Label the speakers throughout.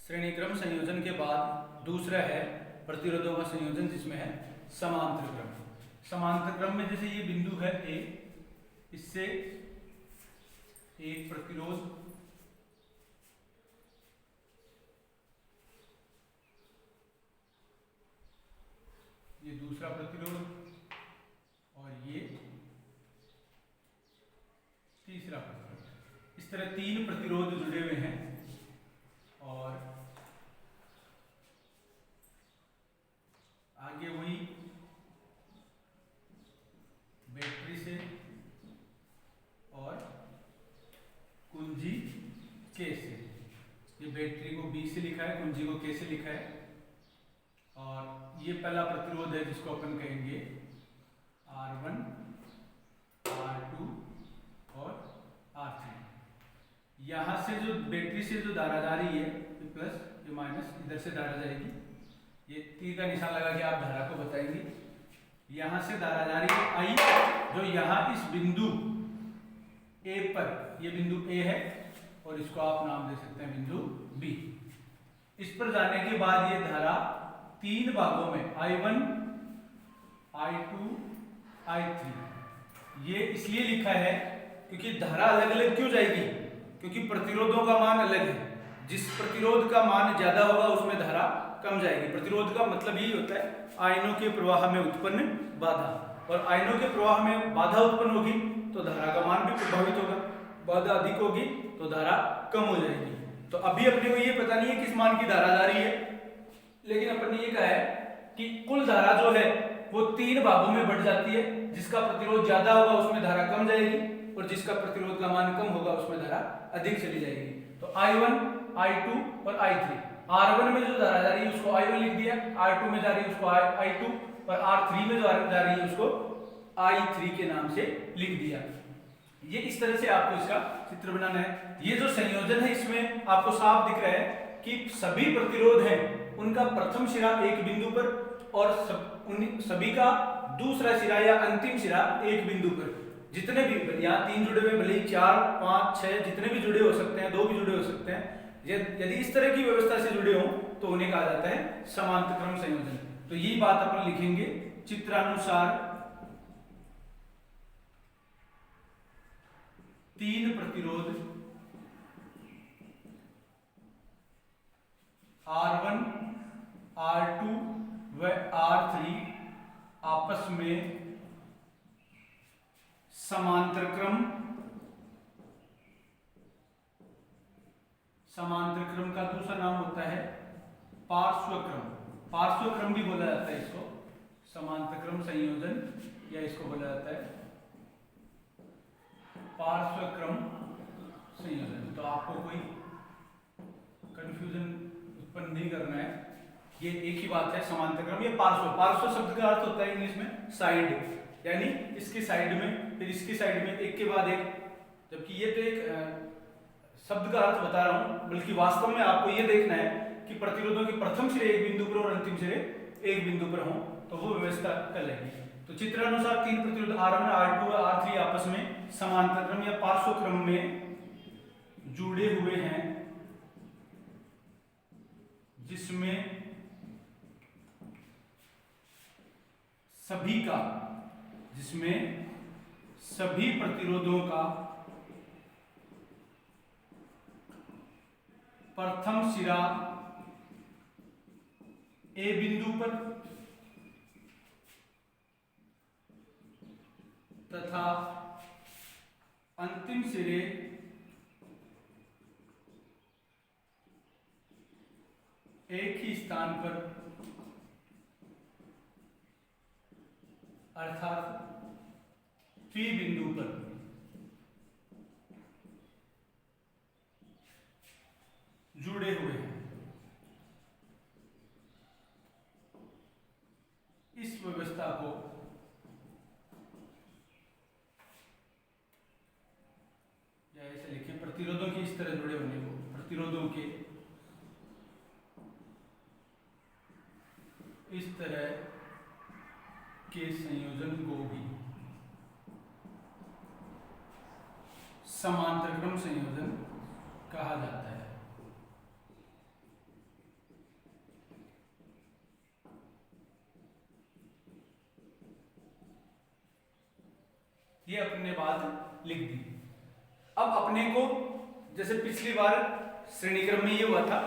Speaker 1: श्रेणीक्रम संयोजन के बाद दूसरा है प्रतिरोधों का संयोजन, जिसमें है समांतर क्रम। समांतर क्रम में जैसे ये बिंदु है ए, इससे एक प्रतिरोध, ये दूसरा प्रतिरोध और ये तीसरा प्रतिरोध। इस तरह तीन प्रतिरोध जुड़े हुए हैं और आगे वही बैटरी से और कुंजी के से। ये बैटरी को बी से लिखा है, कुंजी को के से लिखा है। और ये पहला प्रतिरोध है जिसको अपन कहेंगे R1, R2 और R3। यहां से जो बैटरी से जो धारा जा रही है, ये प्लस ये माइनस, इधर से धारा जाएगी। ये तीर का निशान लगा के आप धारा को बताएंगे। यहां से धारा जा रही है I, जो यहां इस बिंदु A पर, ये बिंदु A है और इसको आप नाम दे सकते हैं बिंदु B। इस पर जाने के बाद ये धारा तीन भागों में I1, I2, I3। ये इसलिए लिखा है क्योंकि धारा अलग अलग क्यों जाएगी, क्योंकि प्रतिरोधों का मान अलग है। जिस प्रतिरोध का मान ज्यादा होगा उसमें धारा कम जाएगी। प्रतिरोध का मतलब यही होता है आयनों के प्रवाह में उत्पन्न बाधा, और आयनों के प्रवाह में बाधा उत्पन्न होगी तो धारा का मान भी प्रभावित होगा। बाधा अधिक होगी तो धारा कम हो जाएगी। तो अभी अपने को ये पता नहीं है किस मान की धारा जा रही है, लेकिन अपन ने ये कहा है कि कुल धारा जो है वो तीन भागों में बढ़ जाती है। जिसका प्रतिरोध ज्यादा होगा उसमें धारा कम जाएगी और जिसका प्रतिरोध का मान कम होगा उसमें धारा अधिक चली जाएगी। तो I1, I2 और I3। R1 में जो धारा जा रही है उसको I1 लिख दिया, R2 में जा रही है उसको I2 और R3 में जो जा रही है उसको I3 के नाम से लिख दिया। ये इस तरह से आपको इसका चित्र बनाना है। ये जो संयोजन है इसमें आपको साफ दिख रहा है कि सभी प्रतिरोध हैं उनका प्रथम सिरा एक बिंदु पर और सभी का दूसरा सिरा या अंतिम सिरा एक बिंदु पर। जितने भी यहाँ तीन जुड़े हुए, भले ही 4, 5, 6 जितने भी जुड़े हो सकते हैं, 2 भी जुड़े हो सकते हैं, यदि इस तरह की व्यवस्था से जुड़े हों तो उन्हें कहा जाता है समांतर क्रम संयोजन। तो यही बात अपन लिखेंगे चित्रानुसार तीन प्रतिरोध R1, R2 व R3 आपस में समांतर क्रम। समांतर क्रम का दूसरा नाम होता है पार्श्व क्रम। पार्श्व क्रम भी बोला जाता है इसको, समांतर क्रम संयोजन, या इसको बोला जाता है पार्श्व क्रम संयोजन। तो आपको कोई कंफ्यूजन उत्पन्न नहीं करना है, ये एक ही बात है समांतर क्रम या पार्श्व। पार्श्व शब्द का अर्थ होता है इंग्लिश में साइड, यानी इसके साइड में फिर इसकी साइड में एक के बाद एक। जबकि ये तो एक शब्द का अर्थ बता रहा हूं, बल्कि वास्तव में आपको ये देखना है कि प्रतिरोधों के प्रथम सिरे एक बिंदु पर और अंतिम सिरे एक बिंदु पर हों, तो वो व्यवस्था कर लेंगे। तो चित्रानुसार तीन प्रतिरोध R1, R2 और R3 आपस में समांतर क्रम या पार्श्व क्रम में जुड़े हुए हैं, जिसमें सभी प्रतिरोधों का प्रथम सिरा ए बिंदु पर तथा अंतिम सिरे एक ही स्थान पर, अर्थात पी बिंदु पर जुड़े हुए हैं। इस व्यवस्था को या ऐसे लिखें, प्रतिरोधों के इस तरह जुड़े होने को, प्रतिरोधों के इस तरह के संयोजन को भी समांतर क्रम संयोजन कहा जाता है। ये अपने बात लिख दी। अब अपने को जैसे पिछली बार श्रेणी क्रम में ये हुआ था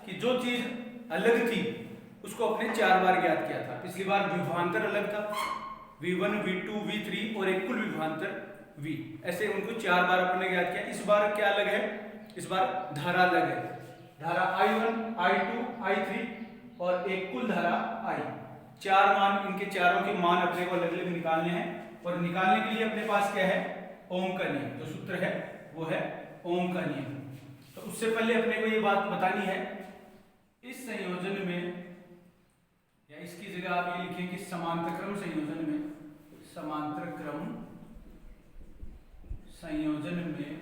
Speaker 1: कि जो चीज अलग थी उसको अपने 4 बार ज्ञात किया था। पिछली बार विभवांतर अलग था, v1 v2 v3 और एक कुल विभवांतर v, ऐसे उनको 4 बार अपने ज्ञात किया। इस बार क्या अलग है, इस बार धारा अलग है। धारा i1 i2 i3 और एक कुल धारा i, 4 मान, इनके चारों के मान अपने को अलग अलग निकालने हैं। और निकालने के लिए अपने पास क्या है, ओम का नियम, जो सूत्र है वो है ओम का नियम। तो उससे पहले अपने को ये बात बतानी है, इस संयोजन में या इसकी जगह आप ये लिखें कि समांतर क्रम संयोजन में, समांतर क्रम संयोजन में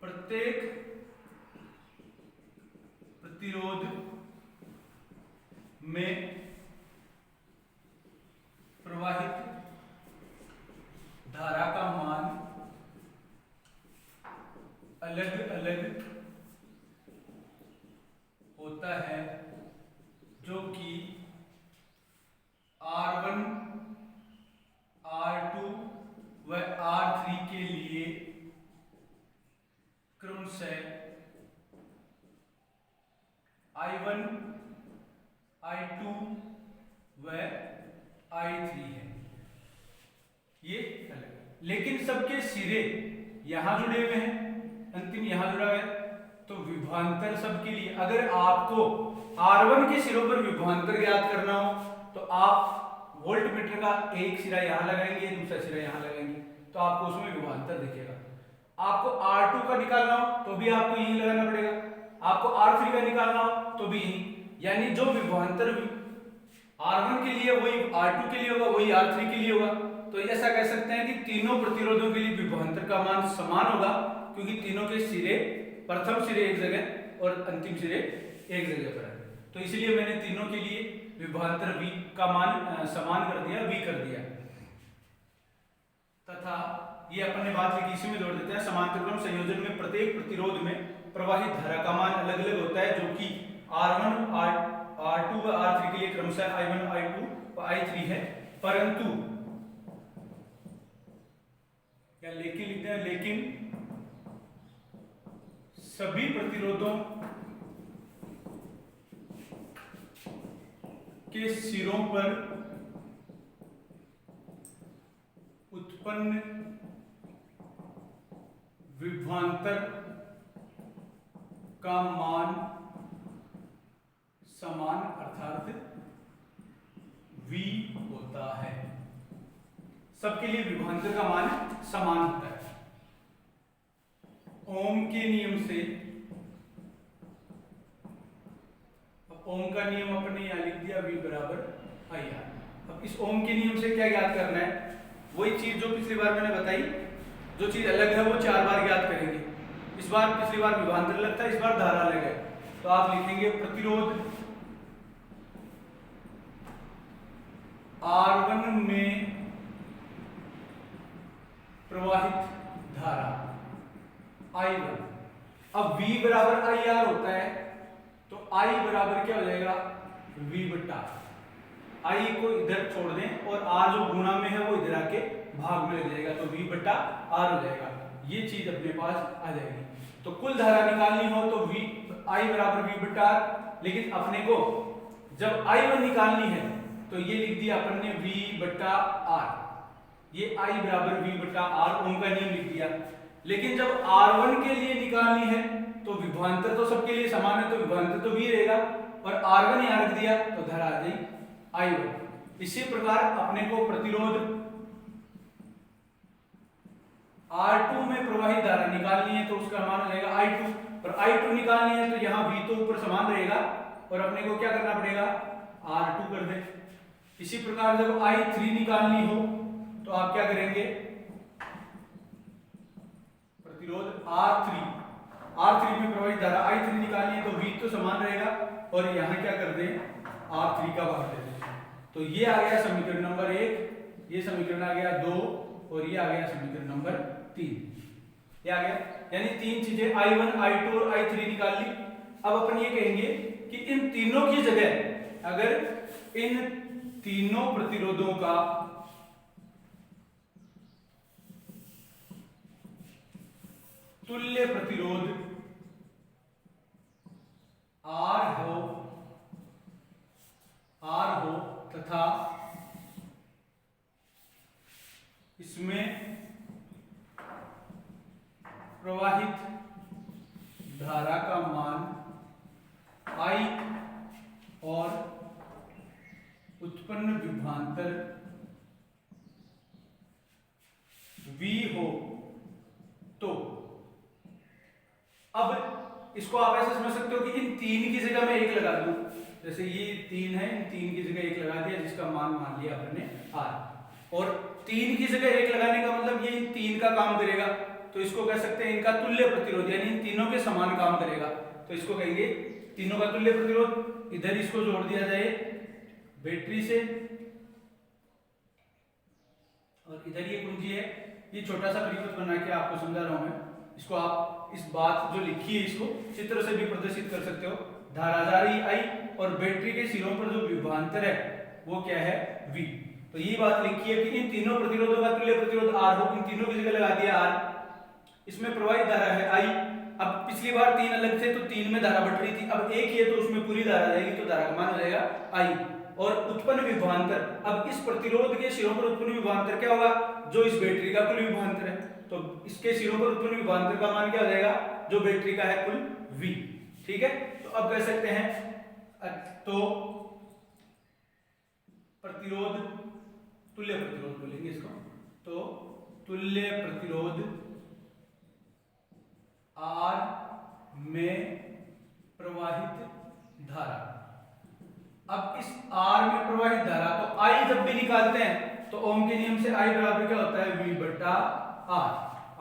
Speaker 1: प्रत्येक प्रतिरोध में प्रवाहित धारा का मान अलग अलग होता है, जो कि R1 R2 व R3 के लिए क्रमशः I1 I2 व I3 है। ये अलग, लेकिन सबके सिरे यहां जुड़े हुए हैं, अंतिम यहां जुड़ा हुआ है। तो विभवांतर सबके लिए, अगर आपको R1 के सिरों पर विभवांतर ज्ञात करना हो तो आप वोल्टमीटर का एक सिरा यहां लगाएंगे, दूसरा सिरा यहां लगाएंगे, तो आपको उसमें विभवांतर दिखेगा। आपको R2 का निकालना हो तो भी आपको यही लगाना पड़ेगा, आपको R3 का निकालना हो तो भी यही, यानी जो विभवांतर R1 के लिए वही R2 के लिए होगा, वही R3 के लिए होगा। तो ऐसा कह सकते हैं कि तीनों प्रतिरोधों के लिए विभवांतर का मान समान होगा, क्योंकि तीनों के सिरे, प्रथम सिरे एक जगह और अंतिम सिरे एक जगह पर है। तो इसलिए मैंने तीनों के लिए विभवांतर V का मान समान कर दिया, V कर दिया। तथा ये अपने बात लिखी, इसी में जोड़ देते हैं, समांतर क्रम संयोजन में प्रत्येक प्रतिरोध में प्रवाहित धारा का मान अलग अलग होता है, जो कि R1 R2 व R3 के लिए क्रमशः I1 I2 व I3 है। परंतु या लेकिन लिखते हैं, लेकिन सभी प्रतिरोधों के सिरों पर उत्पन्न विभवांतर का मान समान अर्थात V होता है। सबके लिए विभवांतर का मान समान होता है। ओम के नियम से, ओम का नियम अपने यहां लिख दिया, V बराबर IR। अब इस ओम के नियम से क्या ज्ञात करना है, वही चीज जो पिछली बार मैंने बताई, जो चीज अलग है वो 4 बार ज्ञात करेंगे। इस बार, पिछली बार विभवांतर अलग था, इस बार धारा अलग है। तो आप लिखेंगे प्रतिरोध R1 में प्रवाहित धारा I1। अब V बराबर IR होता है, तो I बराबर क्या हो जाएगा, V बटा I को इधर छोड़ दें और R जो गुणा में है वो इधर आके भाग में लग जाएगा, तो V बटा R हो जाएगा। ये चीज अपने पास आ जाएगी। तो कुल धारा निकालनी हो तो I बराबर V बटा R, लेकिन अपने को जब I1 निकालनी है तो ये लिख दिया अपन ने V बटा R, ये I बराबर V बटा R, ओम का नियम लिख दिया। लेकिन जब R1 के लिए निकालनी है तो विभवांतर तो सबके लिए समान है, तो विभवांतर तो V रहेगा, और R1 यहां रख दिया तो धारा आ जाएगी I1। इसी प्रकार अपने को प्रतिरोध R2 में प्रवाहित धारा निकालनी है तो उसका मान हो जाएगा I2, और I2 निकालनी है तो यहाँ V तो ऊपर समान रहेगा और अपने को क्या करना पड़ेगा, R2 कर दे। इसी प्रकार जब I3 निकालनी हो तो आप क्या करेंगे, प्रतिरोध R3 में प्रवाहित धारा I3 निकालनी है तो V तो समान रहेगा, और यहाँ क्या कर दें, R3 का भाग दे दें। तो ये आ गया समीकरण नंबर 1, ये समीकरण आ गया 2, और ये आ गया समीकरण नंबर 3। ये आ गया, यानी 3 चीजें I1 I2 और I3 निकाल ली। अब अपन ये कहेंगे कि इन तीनों की जगह अगर इन तीनों प्रतिरोधों का तुल्य प्रतिरोध R हो तथा इसमें प्रवाहित धारा का मान I और उत्पन्न विभवांतर V हो, तो अब इसको आप ऐसे समझ सकते हो कि इन तीन की जगह मैं एक लगा दूं। जैसे ये तीन है, इन तीन की जगह एक लगा दिया, जिसका मान मान लिया अपने R। और तीन की जगह एक लगाने का मतलब ये इन तीन का काम करेगा, तो इसको कह सकते हैं इनका तुल्य प्रतिरोध, यानी इन तीनों के समान काम करेगा, तो इसको कहेंगे तीनों का तुल्य प्रतिरोध। इधर इसको जोड़ दिया जाए बैटरी से, और इधर ये कुंजी है। ये छोटा सा परिपथ बना के आपको समझा रहा हूं मैं। इसको आप इस बात जो लिखी है इसको चित्र से भी प्रदर्शित कर सकते हो। धारा जा रही I और बैटरी के सिरों पर जो विभवांतर है वो क्या है, V। तो ये बात लिखी है कि इन तीनों प्रतिरोधों का तुल्य प्रतिरोध R हो, इन तीनों की जगह लगा दिया R। इसमें प्रवाहित धारा है I। अब पिछली बार तीन अलग थे तो तीन में धारा बढ़ रही थी, अब एक ही है तो उसमें पूरी धारा जाएगी, तो धारा का मान हो जाएगा I। और उत्पन्न विभवांतर, अब इस प्रतिरोध के सिरों पर उत्पन्न विभवांतर क्या होगा, जो इस बैटरी का कुल विभवांतर है, तो इसके सिरों पर उत्पन्न विभवांतर का मान क्या हो जाएगा, जो बैटरी का है कुल V। ठीक है, तो अब कह सकते हैं तो प्रतिरोध, तुल्य प्रतिरोध बोलेंगे इसको, तो तुल्य प्रतिरोध R में प्रवाहित धारा। अब इस R में प्रवाहित धारा, तो I जब भी निकालते हैं तो ओम के नियम से I बराबर क्या होता है, V बटा R।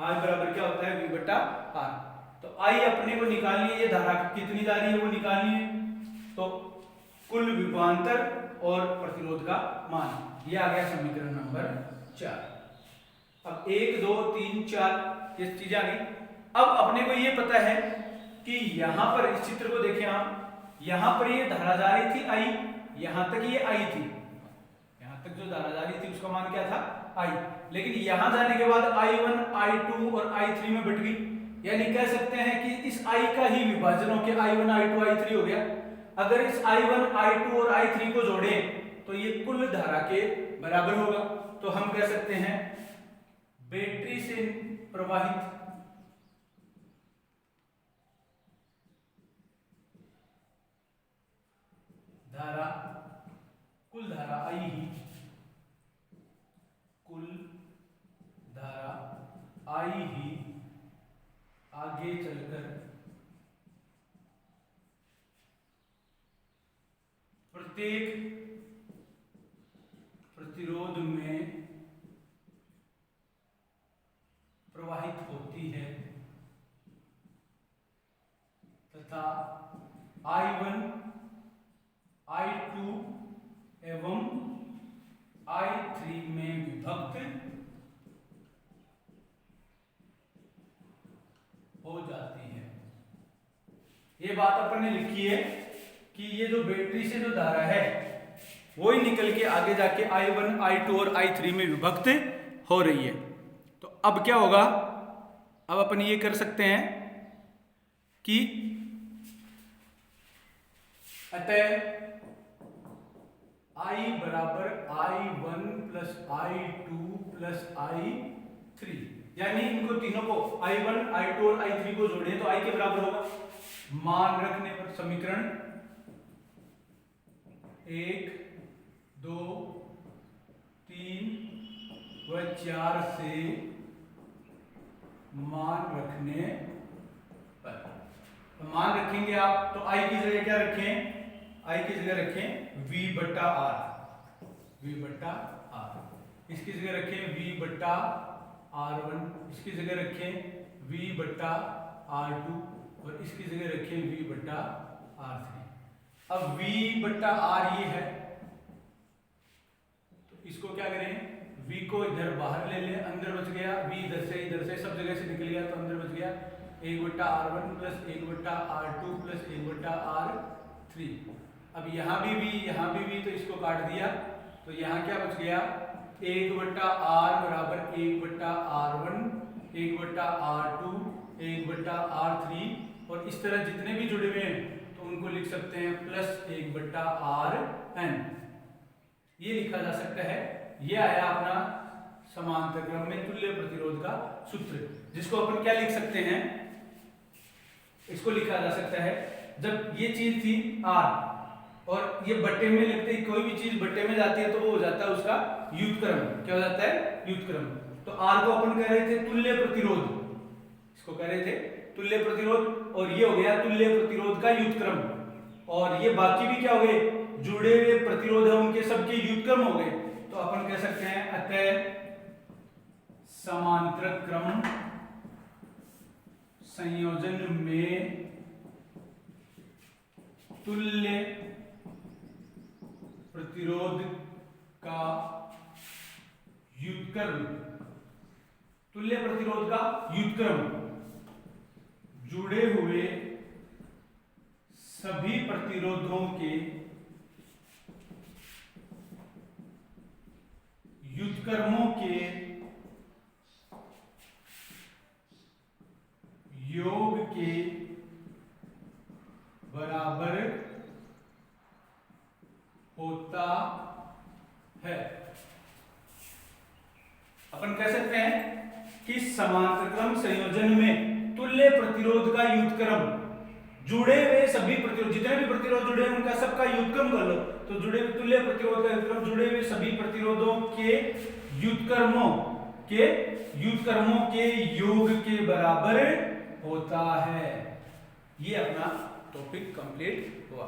Speaker 1: I बराबर क्या होता है, V बटा R। तो I अपने को निकालनी है, ये धारा कितनी जा रही है वो निकालनी है, तो कुल विभवांतर और प्रतिरोध का मान, ये आ गया समीकरण नंबर 4। अब 1 2 3 4 ये चीजें आ गई। अब अपने को ये पता है कि यहां पर इस चित्र को देखें आप, यहां पर ये धारा जा रही थी I, यहां तक ये I थी, यहां तक जो धारा जा रही थी उसका मान क्या था, I। लेकिन यहां जाने के बाद I1 I2 और I3 में बट गई, यानी कह सकते हैं कि इस I का ही विभाजन होकर I1 I2 I3 हो गया। अगर इस I1 I2 और I3 को जोड़ें तो ये कुल धारा के बराबर होगा, तो हम कह सकते हैं बैटरी से प्रवाहित धारा, कुल धारा I ही, कुल धारा I ही आगे चलकर प्रत्येक प्रतिरोध में प्रवाहित होती है तथा I1 I2 एवं I3 में विभक्त हो जाती है। ये बात अपन ने लिखी है कि ये जो बैटरी से जो धारा है वो ही निकल के आगे जाके I1 I2 और I3 में विभक्त हो रही है। तो अब क्या होगा, अब अपन ये कर सकते हैं कि अतः I बराबर I1 plus I2 plus I3, यानी इनको तीनों को I1 I2 और I3 को जोड़े तो I के बराबर होगा। मान रखने पर समीकरण 1 2 3 व 4 से मान रखने पर, तो मान रखेंगे आप तो I की जगह क्या रखें, I की जगह रखें V बट्टा R, V बट्टा R। इसकी जगह रखें V बट्टा R1, इसकी जगह रखें V बट्टा R2 और इसकी जगह रखें V बट्टा R3। अब V बट्टा R ये है, तो इसको क्या करें, V को इधर बाहर ले लें, अंदर बच गया V, इधर से सब जगह से निकल गया तो अंदर बच गया 1 बट्टा R1 प्लस 1 बट्टा R2 प्लस 1 बट्टा R3। अब यहाँ भी V, यहाँ भी V, तो इसको काट दिया तो यहाँ क्या बच गया, 1 बट्टा R बराबर 1 बट्टा R1, 1 बट्टा R2 1/r3 और इस तरह जितने भी जुड़े हुए हैं तो उनको लिख सकते हैं +1/rn। ये लिखा जा सकता है। ये आया अपना समांतर क्रम में तुल्य प्रतिरोध का सूत्र, जिसको अपन क्या लिख सकते हैं, इसको लिखा जा सकता है जब ये चीज थी r और ये बट्टे में लिखते हैं, कोई भी चीज बट्टे में जाती है तो वो हो जाता है उसका युतक्रम। क्या हो जाता है? युतक्रम। तो r को अपन कह रहे थे तुल्य प्रतिरोध, इसको कह रहे थे तुल्य प्रतिरोध, और ये हो गया तुल्य प्रतिरोध का युतक्रम। और ये बाकी भी क्या हो गए? जुड़े हुए प्रतिरोध है उनके सबके युतक्रम हो गए। तो अपन कह सकते हैं अतः समांतर क्रम संयोजन में तुल्य प्रतिरोध का युतक्रम, तुल्य प्रतिरोध का युतक्रम जुड़े हुए सभी प्रतिरोधों के युतक्रमों के योग के बराबर होता है। अपन कह सकते हैं कि समांतर क्रम संयोजन में तुल्य प्रतिरोध का युतक्रम, जुड़े हुए सभी प्रतिरोध, जितने भी प्रतिरोध जुड़े हैं उनका सबका युतक्रम कर लो, तो जुड़े हुए तुल्य प्रतिरोध का युतक्रम जुड़े हुए सभी प्रतिरोधों के युतक्रमों के योग के बराबर होता है। ये अपना टॉपिक कंप्लीट हुआ।